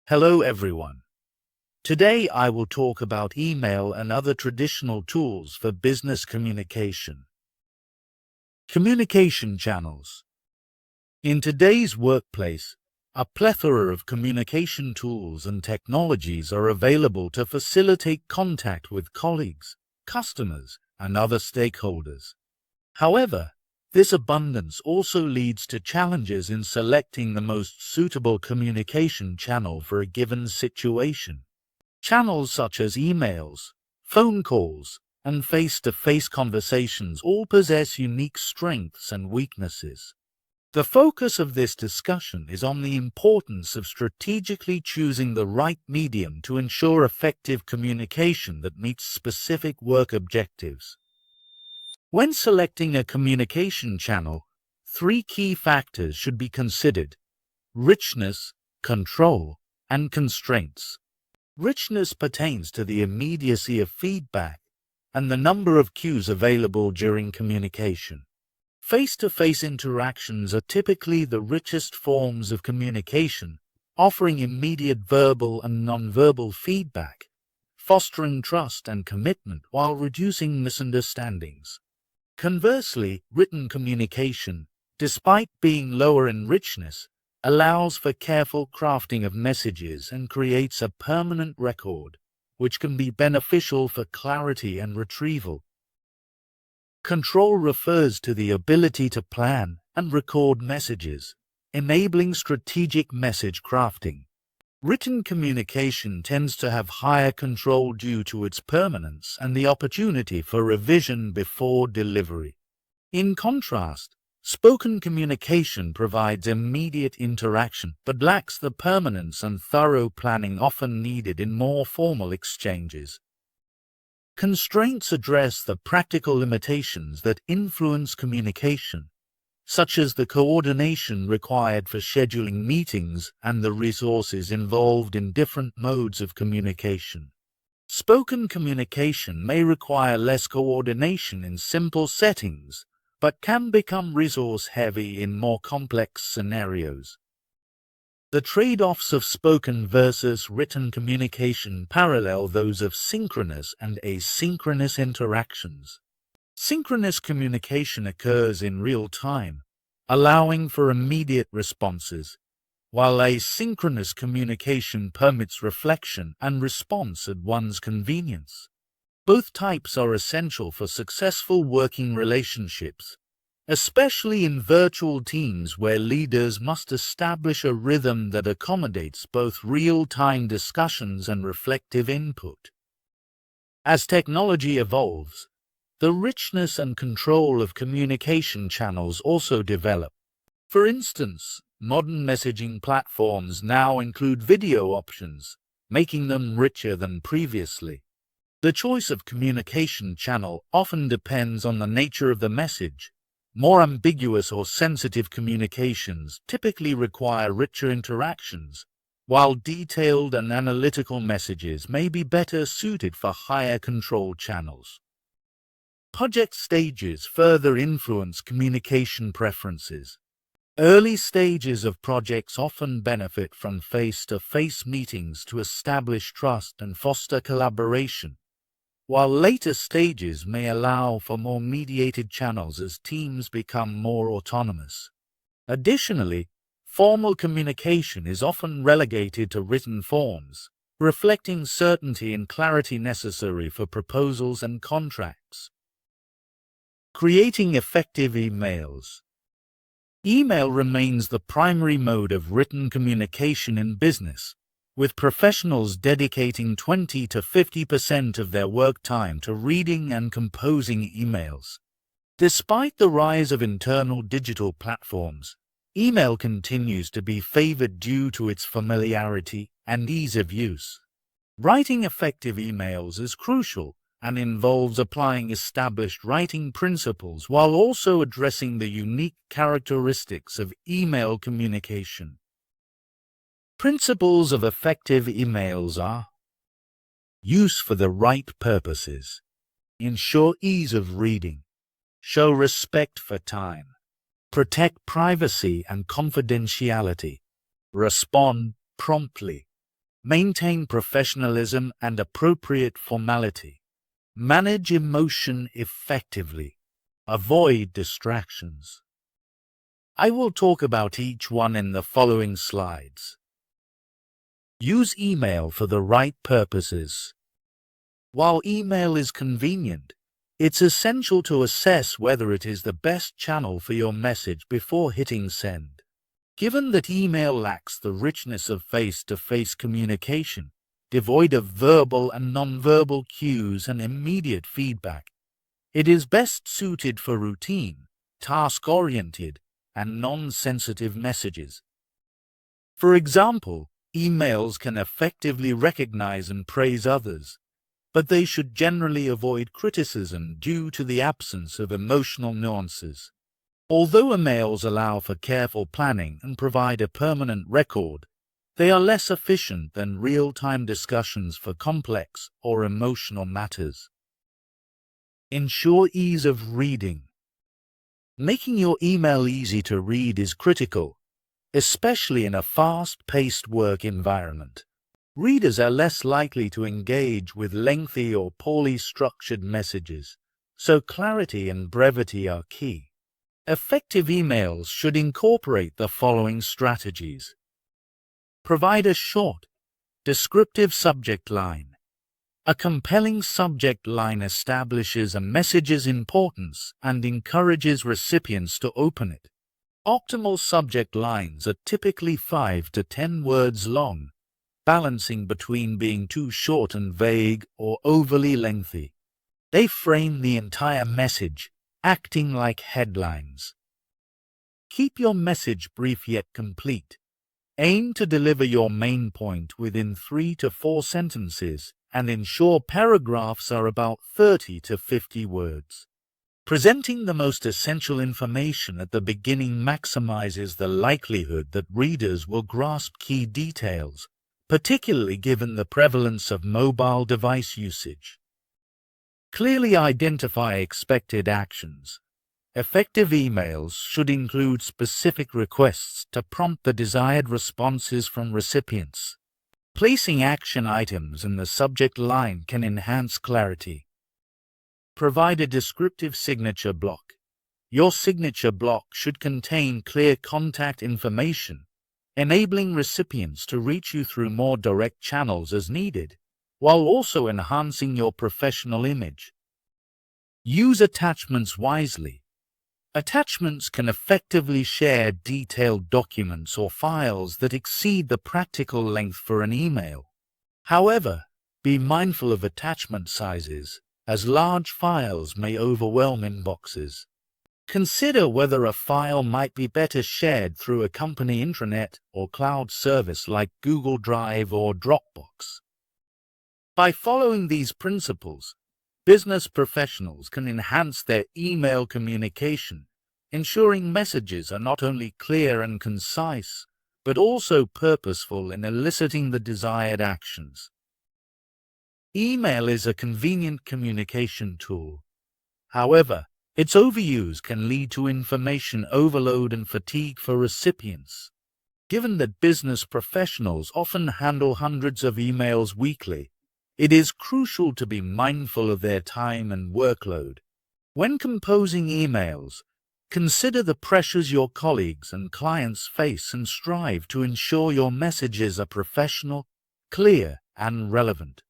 Hello everyone. Today I will talk about email and other traditional tools for business communication. Communication channels. In today's workplace, a plethora of communication tools and technologies are available to facilitate contact with colleagues, customers, and other stakeholders. However, this abundance also leads to challenges in selecting the most suitable communication channel for a given situation. Channels such as emails, phone calls, and face-to-face conversations all possess unique strengths and weaknesses. The focus of this discussion is on the importance of strategically choosing the right medium to ensure effective communication that meets specific work objectives. When selecting a communication channel, three key factors should be considered: richness, control, and constraints. Richness pertains to the immediacy of feedback and the number of cues available during communication. Face-to-face interactions are typically the richest forms of communication, offering immediate verbal and nonverbal feedback, fostering trust and commitment while reducing misunderstandings. Conversely, written communication, despite being lower in richness, allows for careful crafting of messages and creates a permanent record, which can be beneficial for clarity and retrieval. Control refers to the ability to plan and record messages, enabling strategic message crafting. Written communication tends to have higher control due to its permanence and the opportunity for revision before delivery. In contrast, spoken communication provides immediate interaction but lacks the permanence and thorough planning often needed in more formal exchanges. Constraints address the practical limitations that influence communication, such as the coordination required for scheduling meetings and the resources involved in different modes of communication. Spoken communication may require less coordination in simple settings, but can become resource-heavy in more complex scenarios. The trade-offs of spoken versus written communication parallel those of synchronous and asynchronous interactions. Synchronous communication occurs in real time, allowing for immediate responses, while asynchronous communication permits reflection and response at one's convenience. Both types are essential for successful working relationships, especially in virtual teams where leaders must establish a rhythm that accommodates both real-time discussions and reflective input. As technology evolves, the richness and control of communication channels also develop. For instance, modern messaging platforms now include video options, making them richer than previously. The choice of communication channel often depends on the nature of the message. More ambiguous or sensitive communications typically require richer interactions, while detailed and analytical messages may be better suited for higher control channels. Project stages further influence communication preferences. Early stages of projects often benefit from face-to-face meetings to establish trust and foster collaboration, while later stages may allow for more mediated channels as teams become more autonomous. Additionally, formal communication is often relegated to written forms, reflecting certainty and clarity necessary for proposals and contracts. Creating effective emails. Email remains the primary mode of written communication in business, with professionals dedicating 20 to 50% of their work time to reading and composing emails. Despite the rise of internal digital platforms, email continues to be favored due to its familiarity and ease of use. Writing effective emails is crucial and involves applying established writing principles while also addressing the unique characteristics of email communication. Principles of effective emails are: use for the right purposes, ensure ease of reading, show respect for time, protect privacy and confidentiality, respond promptly, Maintain professionalism and appropriate formality. Manage emotion effectively. Avoid distractions. I will talk about each one in the following slides. Use email for the right purposes. While email is convenient, it's essential to assess whether it is the best channel for your message before hitting send. Given that email lacks the richness of face-to-face communication, devoid of verbal and nonverbal cues and immediate feedback, it is best suited for routine, task-oriented, and non-sensitive messages. For example, emails can effectively recognize and praise others, but they should generally avoid criticism due to the absence of emotional nuances. Although emails allow for careful planning and provide a permanent record, they are less efficient than real-time discussions for complex or emotional matters. Ensure ease of reading. Making your email easy to read is critical, especially in a fast-paced work environment. Readers are less likely to engage with lengthy or poorly structured messages, so clarity and brevity are key. Effective emails should incorporate the following strategies. Provide a short, descriptive subject line. A compelling subject line establishes a message's importance and encourages recipients to open it. Optimal subject lines are typically 5 to 10 words long, balancing between being too short and vague or overly lengthy. They frame the entire message, acting like headlines. Keep your message brief yet complete. Aim to deliver your main point within 3 to 4 sentences and ensure paragraphs are about 30 to 50 words. Presenting the most essential information at the beginning maximizes the likelihood that readers will grasp key details, particularly given the prevalence of mobile device usage. Clearly identify expected actions. Effective emails should include specific requests to prompt the desired responses from recipients. Placing action items in the subject line can enhance clarity. Provide a descriptive signature block. Your signature block should contain clear contact information, enabling recipients to reach you through more direct channels as needed, while also enhancing your professional image. Use attachments wisely. Attachments can effectively share detailed documents or files that exceed the practical length for an email. However, be mindful of attachment sizes, as large files may overwhelm inboxes. Consider whether a file might be better shared through a company intranet or cloud service like Google Drive or Dropbox. By following these principles, business professionals can enhance their email communication, ensuring messages are not only clear and concise, but also purposeful in eliciting the desired actions. Email is a convenient communication tool. However, its overuse can lead to information overload and fatigue for recipients. Given that business professionals often handle hundreds of emails weekly, it is crucial to be mindful of their time and workload. When composing emails, consider the pressures your colleagues and clients face and strive to ensure your messages are professional, clear, and relevant.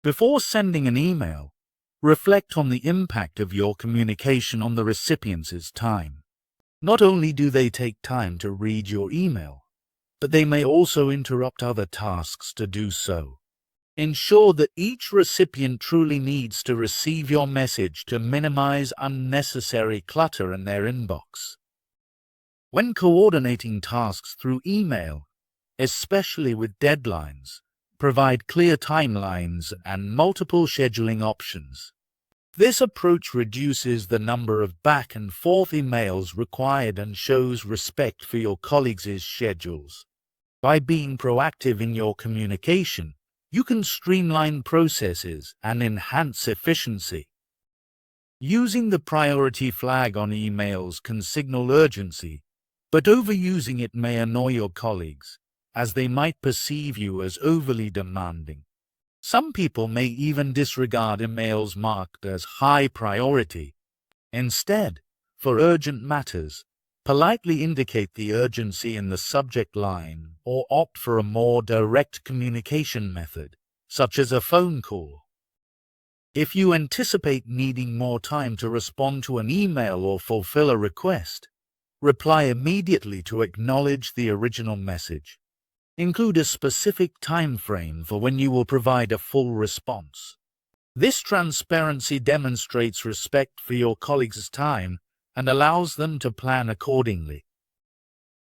Before sending an email, reflect on the impact of your communication on the recipient's time. Not only do they take time to read your email, but they may also interrupt other tasks to do so. Ensure that each recipient truly needs to receive your message to minimize unnecessary clutter in their inbox. When coordinating tasks through email, especially with deadlines, provide clear timelines and multiple scheduling options. This approach reduces the number of back and forth emails required and shows respect for your colleagues' schedules. By being proactive in your communication, you can streamline processes and enhance efficiency. Using the priority flag on emails can signal urgency, but overusing it may annoy your colleagues. as they might perceive you as overly demanding. Some people may even disregard emails marked as high priority. Instead, for urgent matters, politely indicate the urgency in the subject line or opt for a more direct communication method, such as a phone call. If you anticipate needing more time to respond to an email or fulfill a request, reply immediately to acknowledge the original message. Include a specific time frame for when you will provide a full response. This transparency demonstrates respect for your colleagues' time and allows them to plan accordingly.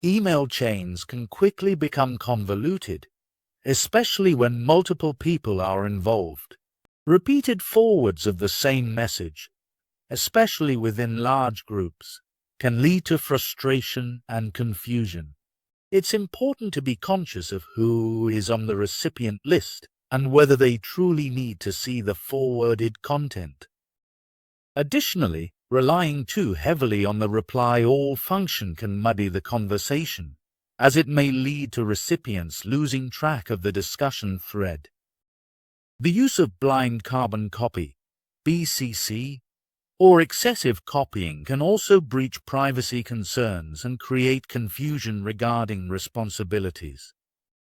Email chains can quickly become convoluted, especially when multiple people are involved. Repeated forwards of the same message, especially within large groups, can lead to frustration and confusion. It's important to be conscious of who is on the recipient list and whether they truly need to see the forwarded content. Additionally, relying too heavily on the reply all function can muddy the conversation, as it may lead to recipients losing track of the discussion thread. The use of blind carbon copy, BCC, or excessive copying can also breach privacy concerns and create confusion regarding responsibilities.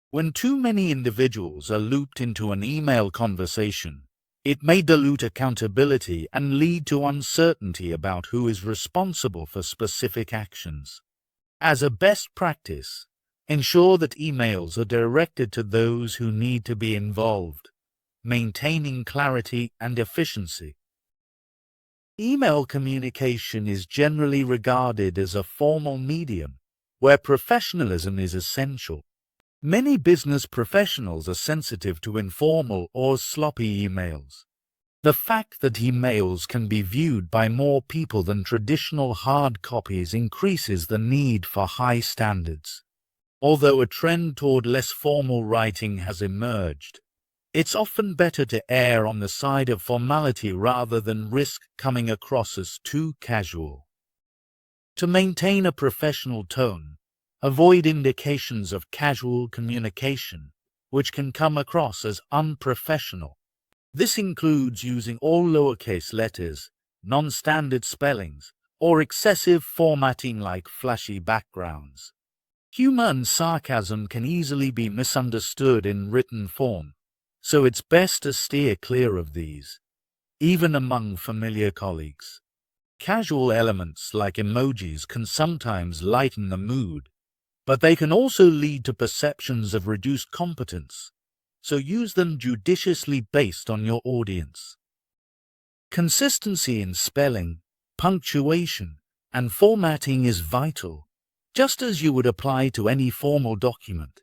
When too many individuals are looped into an email conversation, it may dilute accountability and lead to uncertainty about who is responsible for specific actions. As a best practice, ensure that emails are directed to those who need to be involved, maintaining clarity and efficiency. Email communication is generally regarded as a formal medium where professionalism is essential. Many business professionals are sensitive to informal or sloppy emails. The fact that emails can be viewed by more people than traditional hard copies increases the need for high standards. Although a trend toward less formal writing has emerged, it's often better to err on the side of formality rather than risk coming across as too casual. To maintain a professional tone, avoid indications of casual communication, which can come across as unprofessional. This includes using all lowercase letters, non-standard spellings, or excessive formatting like flashy backgrounds. Humor and sarcasm can easily be misunderstood in written form, so it's best to steer clear of these, even among familiar colleagues. Casual elements like emojis can sometimes lighten the mood, but they can also lead to perceptions of reduced competence, so use them judiciously based on your audience. Consistency in spelling, punctuation, and formatting is vital, just as you would apply to any formal document.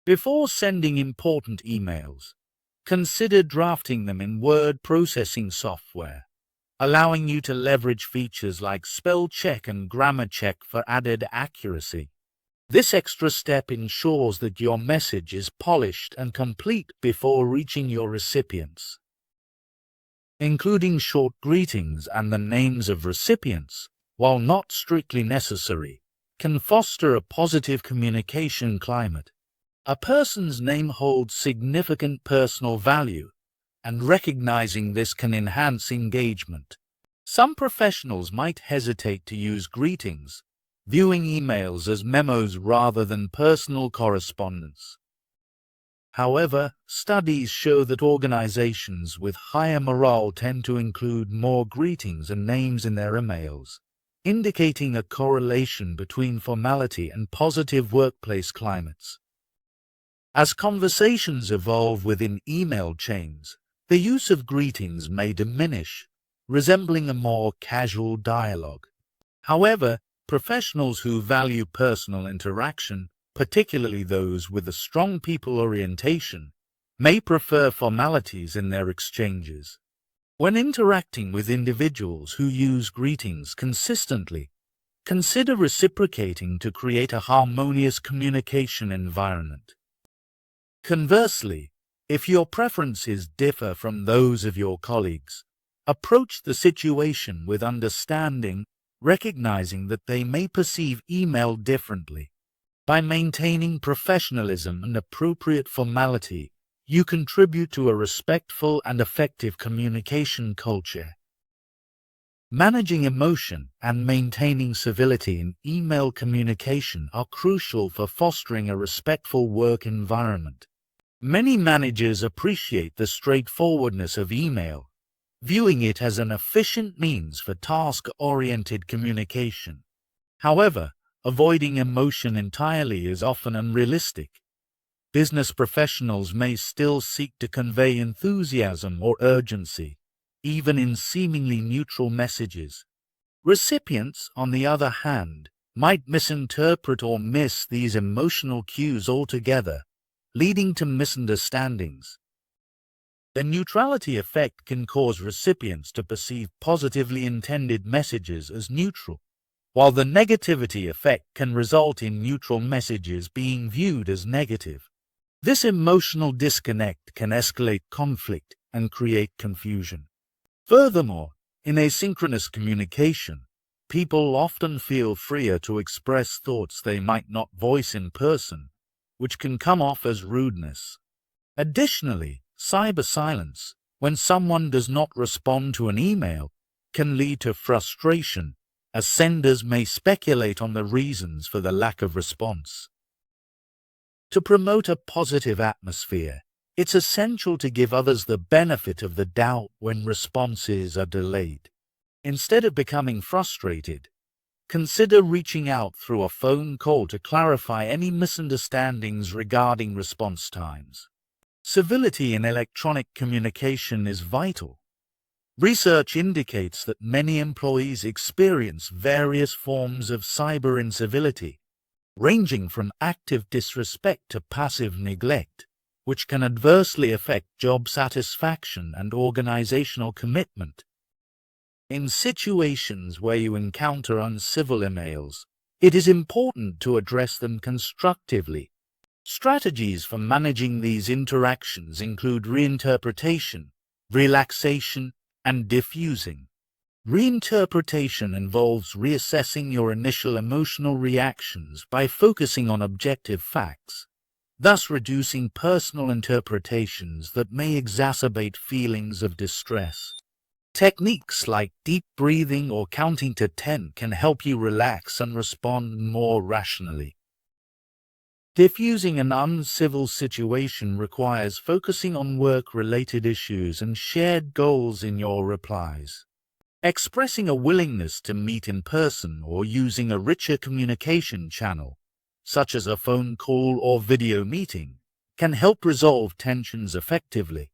Before sending important emails, consider drafting them in word processing software, allowing you to leverage features like spell check and grammar check for added accuracy. This extra step ensures that your message is polished and complete before reaching your recipients. Including short greetings and the names of recipients, while not strictly necessary, can foster a positive communication climate. A person's name holds significant personal value, and recognizing this can enhance engagement. Some professionals might hesitate to use greetings, viewing emails as memos rather than personal correspondence. However, studies show that organizations with higher morale tend to include more greetings and names in their emails, indicating a correlation between formality and positive workplace climates. As conversations evolve within email chains, the use of greetings may diminish, resembling a more casual dialogue. However, professionals who value personal interaction, particularly those with a strong people orientation, may prefer formalities in their exchanges. When interacting with individuals who use greetings consistently, consider reciprocating to create a harmonious communication environment. Conversely, if your preferences differ from those of your colleagues, approach the situation with understanding, recognizing that they may perceive email differently. By maintaining professionalism and appropriate formality, you contribute to a respectful and effective communication culture. Managing emotion and maintaining civility in email communication are crucial for fostering a respectful work environment. Many managers appreciate the straightforwardness of email, viewing it as an efficient means for task-oriented communication. However, avoiding emotion entirely is often unrealistic. Business professionals may still seek to convey enthusiasm or urgency, even in seemingly neutral messages. Recipients, on the other hand, might misinterpret or miss these emotional cues altogether, leading to misunderstandings. The neutrality effect can cause recipients to perceive positively intended messages as neutral, while the negativity effect can result in neutral messages being viewed as negative. This emotional disconnect can escalate conflict and create confusion. Furthermore, in asynchronous communication, people often feel freer to express thoughts they might not voice in person, which can come off as rudeness. Additionally, cyber silence, when someone does not respond to an email, can lead to frustration, as senders may speculate on the reasons for the lack of response. To promote a positive atmosphere, it's essential to give others the benefit of the doubt when responses are delayed. Instead of becoming frustrated, consider reaching out through a phone call to clarify any misunderstandings regarding response times. Civility in electronic communication is vital. Research indicates that many employees experience various forms of cyber incivility, ranging from active disrespect to passive neglect, which can adversely affect job satisfaction and organizational commitment. In situations where you encounter uncivil emails, it is important to address them constructively. Strategies for managing these interactions include reinterpretation, relaxation, and diffusing. Reinterpretation involves reassessing your initial emotional reactions by focusing on objective facts, thus reducing personal interpretations that may exacerbate feelings of distress. Techniques like deep breathing or counting to 10 can help you relax and respond more rationally. Diffusing an uncivil situation requires focusing on work-related issues and shared goals in your replies. Expressing a willingness to meet in person or using a richer communication channel, such as a phone call or video meeting, can help resolve tensions effectively.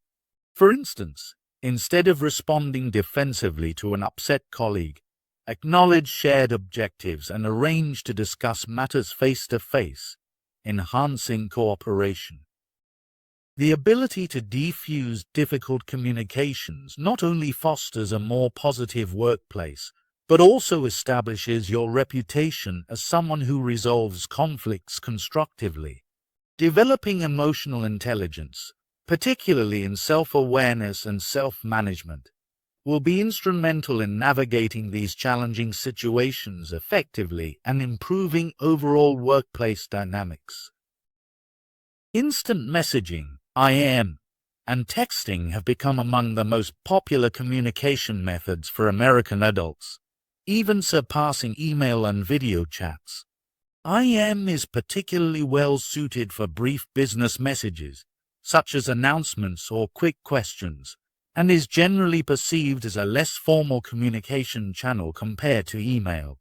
For instance, instead of responding defensively to an upset colleague, acknowledge shared objectives and arrange to discuss matters face-to-face, enhancing cooperation. The ability to defuse difficult communications not only fosters a more positive workplace, but also establishes your reputation as someone who resolves conflicts constructively. Developing emotional intelligence, particularly in self-awareness and self-management, will be instrumental in navigating these challenging situations effectively and improving overall workplace dynamics. Instant messaging, IM, and texting have become among the most popular communication methods for American adults, even surpassing email and video chats. IM is particularly well suited for brief business messages, such as announcements or quick questions, and is generally perceived as a less formal communication channel compared to email.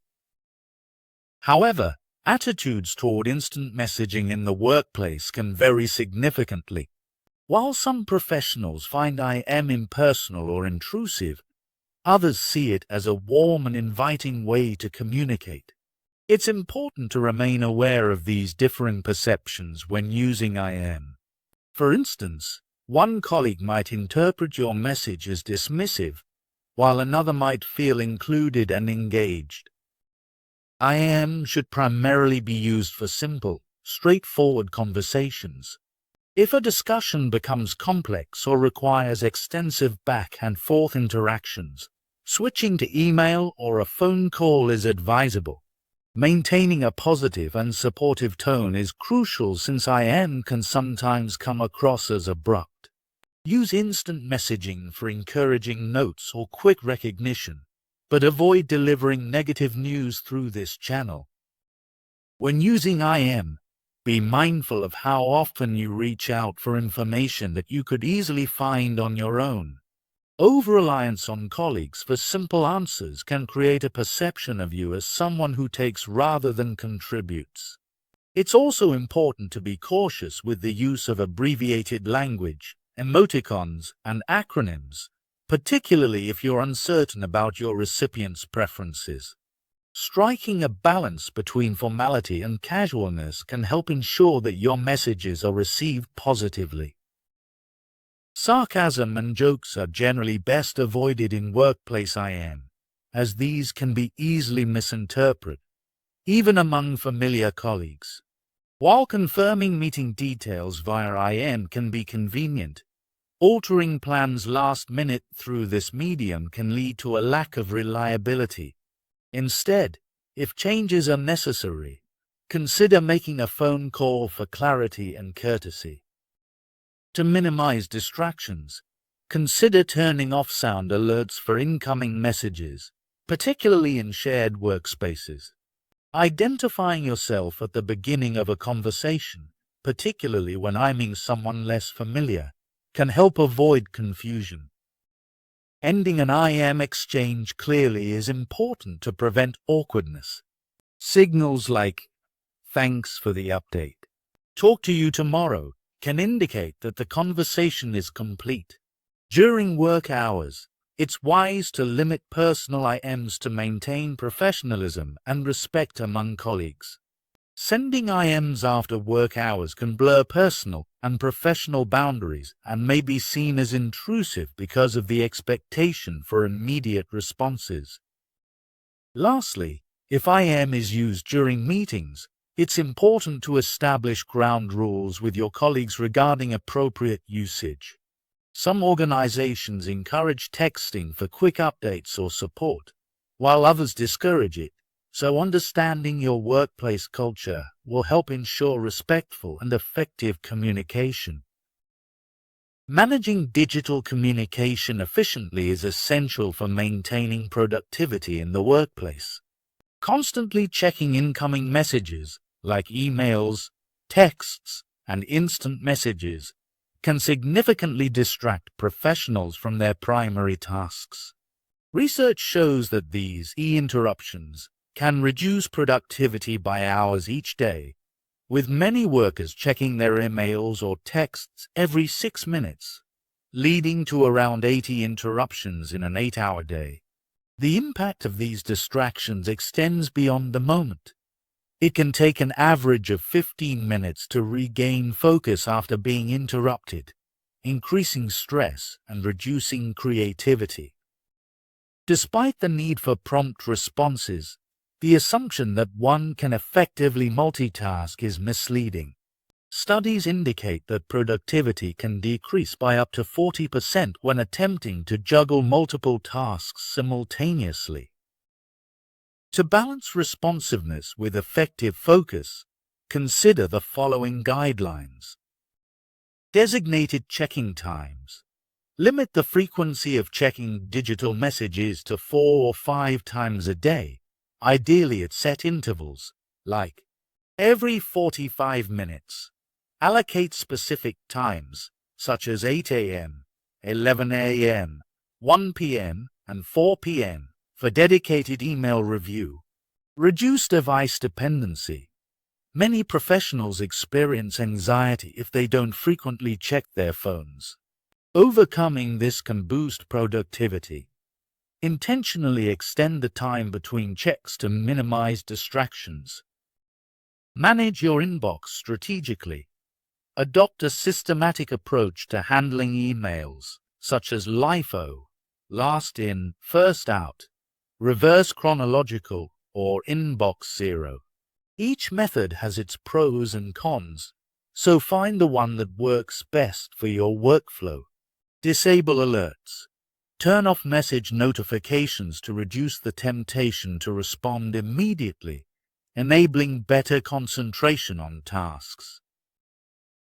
However, attitudes toward instant messaging in the workplace can vary significantly. While some professionals find IM impersonal or intrusive, others see it as a warm and inviting way to communicate. It's important to remain aware of these differing perceptions when using IM. For instance, one colleague might interpret your message as dismissive, while another might feel included and engaged. IM should primarily be used for simple, straightforward conversations. If a discussion becomes complex or requires extensive back-and-forth interactions, switching to email or a phone call is advisable. Maintaining a positive and supportive tone is crucial since IM can sometimes come across as abrupt. Use instant messaging for encouraging notes or quick recognition, but avoid delivering negative news through this channel. When using IM, be mindful of how often you reach out for information that you could easily find on your own. Over-reliance on colleagues for simple answers can create a perception of you as someone who takes rather than contributes. It's also important to be cautious with the use of abbreviated language, emoticons, and acronyms, particularly if you're uncertain about your recipient's preferences. Striking a balance between formality and casualness can help ensure that your messages are received positively. Sarcasm and jokes are generally best avoided in workplace IM, as these can be easily misinterpreted, even among familiar colleagues. While confirming meeting details via IM can be convenient, altering plans last minute through this medium can lead to a lack of reliability. Instead, if changes are necessary, consider making a phone call for clarity and courtesy. To minimize distractions, consider turning off sound alerts for incoming messages, particularly in shared workspaces. Identifying yourself at the beginning of a conversation, particularly when IMing someone less familiar, can help avoid confusion. Ending an IM exchange clearly is important to prevent awkwardness. Signals like, "Thanks for the update," "Talk to you tomorrow," can indicate that the conversation is complete. During work hours, it's wise to limit personal IMs to maintain professionalism and respect among colleagues. Sending IMs after work hours can blur personal and professional boundaries and may be seen as intrusive because of the expectation for immediate responses. Lastly, if IM is used during meetings, it's important to establish ground rules with your colleagues regarding appropriate usage. Some organizations encourage texting for quick updates or support, while others discourage it, so understanding your workplace culture will help ensure respectful and effective communication. Managing digital communication efficiently is essential for maintaining productivity in the workplace. Constantly checking incoming messages, like emails, texts, and instant messages, can significantly distract professionals from their primary tasks. Research shows that these interruptions can reduce productivity by hours each day, with many workers checking their emails or texts every 6 minutes, leading to around 80 interruptions in an 8-hour day. The impact of these distractions extends beyond the moment. It can take an average of 15 minutes to regain focus after being interrupted, increasing stress and reducing creativity. Despite the need for prompt responses, the assumption that one can effectively multitask is misleading. Studies indicate that productivity can decrease by up to 40% when attempting to juggle multiple tasks simultaneously. To balance responsiveness with effective focus, consider the following guidelines. Designated checking times. Limit the frequency of checking digital messages to 4 or 5 times a day, ideally at set intervals, like every 45 minutes. Allocate specific times, such as 8 a.m., 11 a.m., 1 p.m., and 4 p.m., for dedicated email review. Reduce device dependency. Many professionals experience anxiety if they don't frequently check their phones. Overcoming this can boost productivity. Intentionally extend the time between checks to minimize distractions. Manage your inbox strategically. Adopt a systematic approach to handling emails, such as LIFO, last in, first out, reverse chronological, or inbox zero. Each method has its pros and cons, so find the one that works best for your workflow. Disable alerts. Turn off message notifications to reduce the temptation to respond immediately, enabling better concentration on tasks.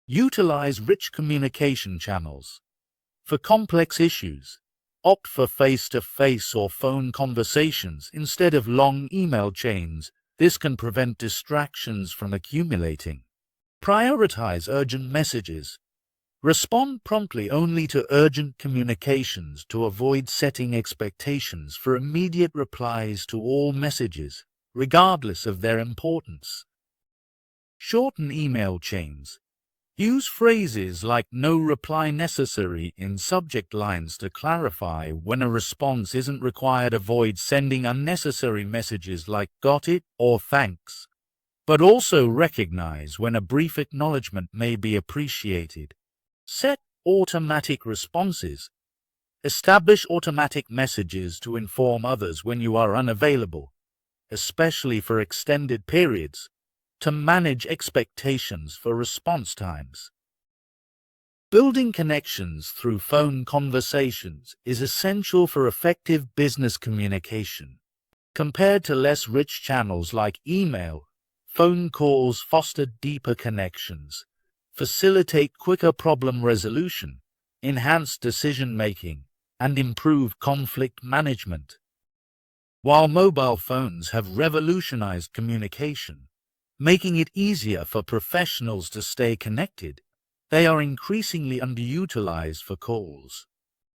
Utilize rich communication channels. For complex issues, opt for face-to-face or phone conversations instead of long email chains. This can prevent distractions from accumulating. Prioritize urgent messages. Respond promptly only to urgent communications to avoid setting expectations for immediate replies to all messages, regardless of their importance. Shorten email chains. Use phrases like "no reply necessary" in subject lines to clarify when a response isn't required. Avoid sending unnecessary messages like "got it" or "thanks," but also recognize when a brief acknowledgement may be appreciated. Set automatic responses. Establish automatic messages to inform others when you are unavailable, especially for extended periods, to manage expectations for response times. Building connections through phone conversations is essential for effective business communication. Compared to less rich channels like email, phone calls foster deeper connections, facilitate quicker problem resolution, enhance decision-making, and improve conflict management. While mobile phones have revolutionized communication, making it easier for professionals to stay connected, they are increasingly underutilized for calls.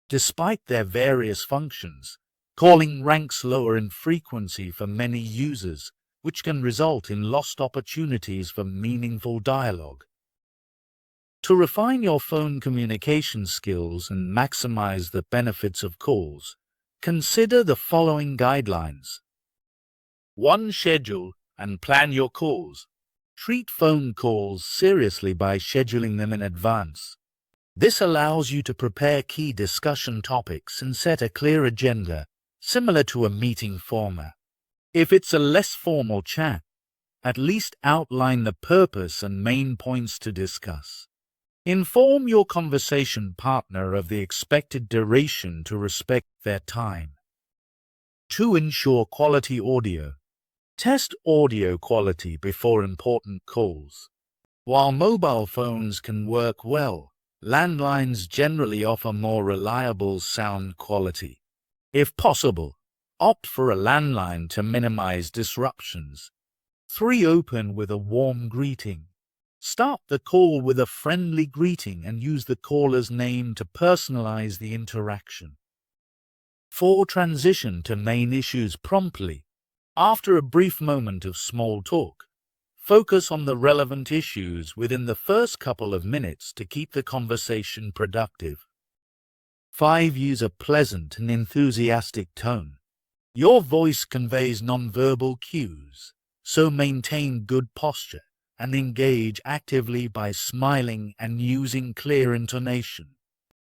Despite their various functions, calling ranks lower in frequency for many users, which can result in lost opportunities for meaningful dialogue. To refine your phone communication skills and maximize the benefits of calls, consider the following guidelines. 1. Schedule and plan your calls. Treat phone calls seriously by scheduling them in advance. This allows you to prepare key discussion topics and set a clear agenda, similar to a meeting format. If it's a less formal chat, at least outline the purpose and main points to discuss. Inform your conversation partner of the expected duration to respect their time. 2. Ensure quality audio. Test audio quality before important calls. While mobile phones can work well, landlines generally offer more reliable sound quality. If possible, opt for a landline to minimize disruptions. 3. Open with a warm greeting. Start the call with a friendly greeting and use the caller's name to personalize the interaction. 4. Transition to main issues promptly. After a brief moment of small talk, focus on the relevant issues within the first couple of minutes to keep the conversation productive. 5. Use a pleasant and enthusiastic tone. Your voice conveys nonverbal cues, so maintain good posture and engage actively by smiling and using clear intonation.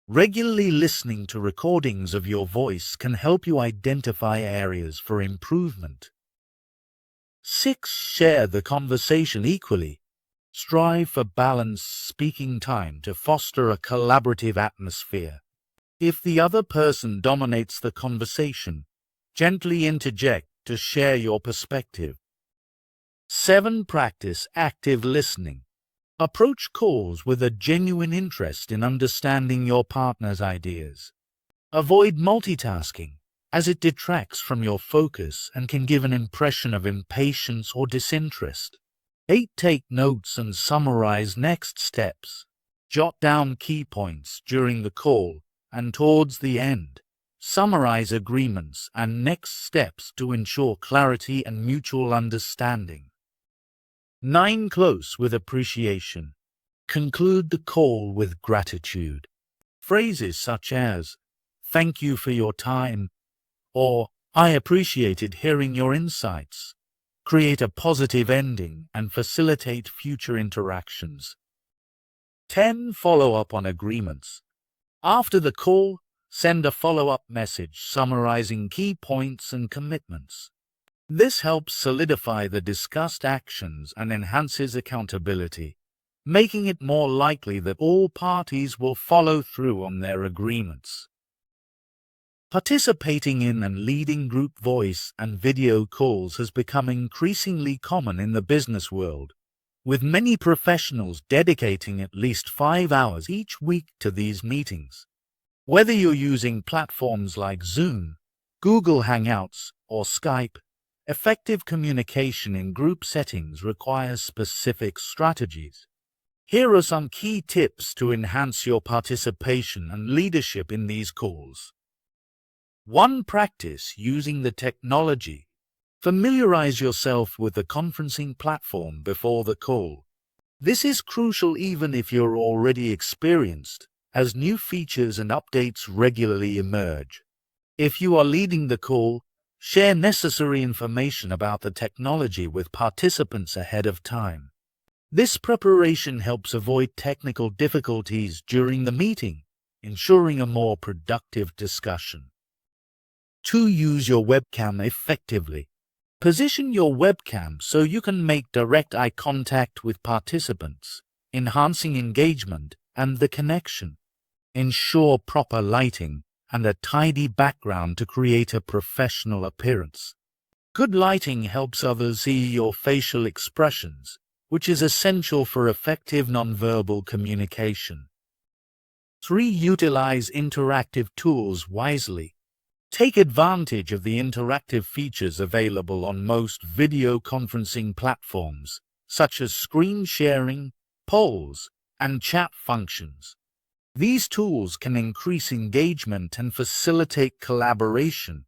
Regularly listening to recordings of your voice can help you identify areas for improvement. 6. Share the conversation equally. Strive for balanced speaking time to foster a collaborative atmosphere. If the other person dominates the conversation, gently interject to share your perspective. 7. Practice active listening. Approach calls with a genuine interest in understanding your partner's ideas. Avoid multitasking, as it detracts from your focus and can give an impression of impatience or disinterest. 8. Take notes and summarize next steps. Jot down key points during the call and towards the end. Summarize agreements and next steps to ensure clarity and mutual understanding. 9. Close with appreciation. Conclude the call with gratitude. Phrases such as, "Thank you for your time," or "I appreciated hearing your insights," create a positive ending and facilitate future interactions. 10. Follow up on agreements. After the call, send a follow-up message summarizing key points and commitments. This helps solidify the discussed actions and enhances accountability, making it more likely that all parties will follow through on their agreements. Participating in and leading group voice and video calls has become increasingly common in the business world, with many professionals dedicating at least 5 hours each week to these meetings. Whether you're using platforms like Zoom, Google Hangouts, or Skype, effective communication in group settings requires specific strategies. Here are some key tips to enhance your participation and leadership in these calls. 1. Practice using the technology. Familiarize yourself with the conferencing platform before the call. This is crucial even if you're already experienced, as new features and updates regularly emerge. If you are leading the call, share necessary information about the technology with participants ahead of time. This preparation helps avoid technical difficulties during the meeting, ensuring a more productive discussion. 2. Use your webcam effectively. Position your webcam so you can make direct eye contact with participants, enhancing engagement and the connection. Ensure proper lighting and a tidy background to create a professional appearance. Good lighting helps others see your facial expressions, which is essential for effective nonverbal communication. 3. Utilize interactive tools wisely. Take advantage of the interactive features available on most video conferencing platforms, such as screen sharing, polls, and chat functions. These tools can increase engagement and facilitate collaboration.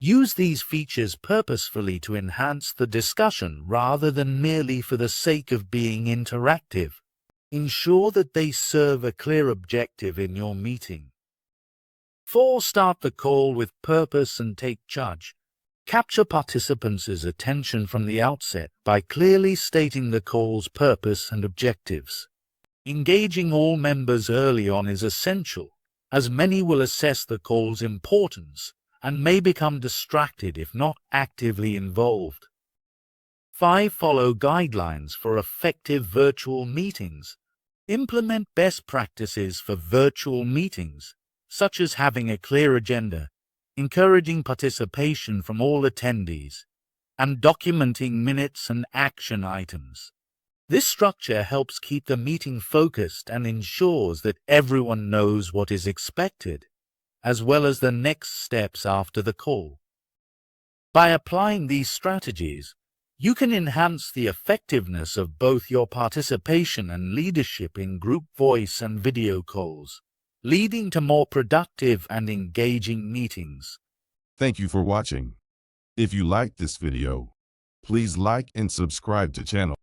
Use these features purposefully to enhance the discussion rather than merely for the sake of being interactive. Ensure that they serve a clear objective in your meeting. 4. Start the call with purpose and take charge. Capture participants' attention from the outset by clearly stating the call's purpose and objectives. Engaging all members early on is essential, as many will assess the call's importance and may become distracted if not actively involved. 5. Follow guidelines for effective virtual meetings. Implement best practices for virtual meetings, such as having a clear agenda, encouraging participation from all attendees, and documenting minutes and action items. This structure helps keep the meeting focused and ensures that everyone knows what is expected, as well as the next steps after the call. By applying these strategies, you can enhance the effectiveness of both your participation and leadership in group voice and video calls, leading to more productive and engaging meetings. Thank you for watching. If you liked this video, please like and subscribe to channel.